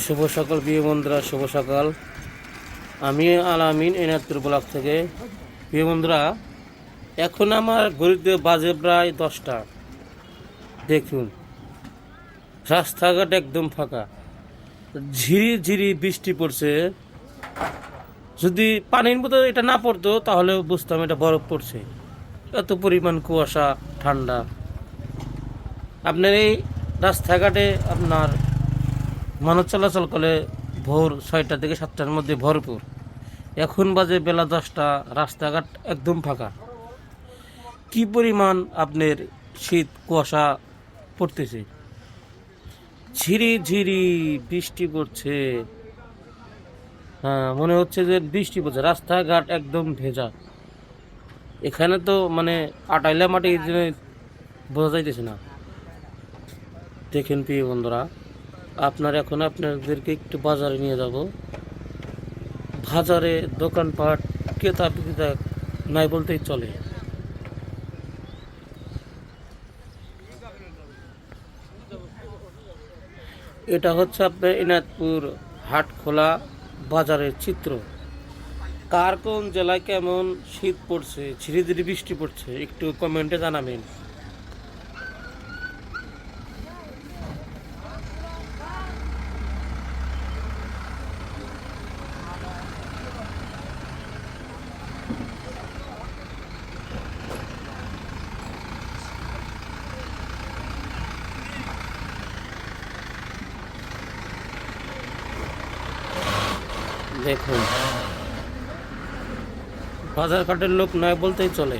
শুভ সকাল প্রিয় বন্ধুরা, শুভ সকাল। আমি আলামিন এনায়তপুর ব্লক থেকে। প্রিয় বন্ধুরা, এখন আমার ঘড়িতে বাজে প্রায় 10টা। দেখুন, রাস্তাঘাট একদম ফাঁকা, ঝিরি ঝিরি বৃষ্টি পড়ছে। যদি পানির মতো এটা না পড়তো তাহলে বুঝতাম এটা বরফ পড়ছে। এত পরিমাণ কুয়াশা, ঠান্ডা। আপনার এই রাস্তাঘাটে আপনার মানুষ চলাচল করে ভোর 6টা থেকে 7টার মধ্যে ভরপুর। এখন বাজে বেলা 10টা, রাস্তাঘাট একদম ফাঁকা। কি পরিমাণ আপনার শীত কুয়াশা পড়তেছে, ঝিরি ঝিরি বৃষ্টি পড়ছে। হ্যাঁ, মনে হচ্ছে যে বৃষ্টি পড়ছে, রাস্তাঘাট একদম ভেজা। এখানে তো মানে আটাইলা মাটি বোঝা যাইতেছে না। দেখেন প্রিয় বন্ধুরা, এখন আপনাদেরকে একটু বাজারে নিয়ে যাব। বাজারে দোকানপাট, ক্রেতা বিক্রেতা নাই বলতেই চলে। এটা হচ্ছে আপনার এনায়তপুর হাটখোলা বাজারের চিত্র। কার কোন জেলায় কেমন শীত পড়ছে, ঝিরি ঝিরি বৃষ্টি পড়ছে, একটু কমেন্টে জানাবেন। দেখুন, বাজার ঘাটের লোক নয় বলতেই চলে।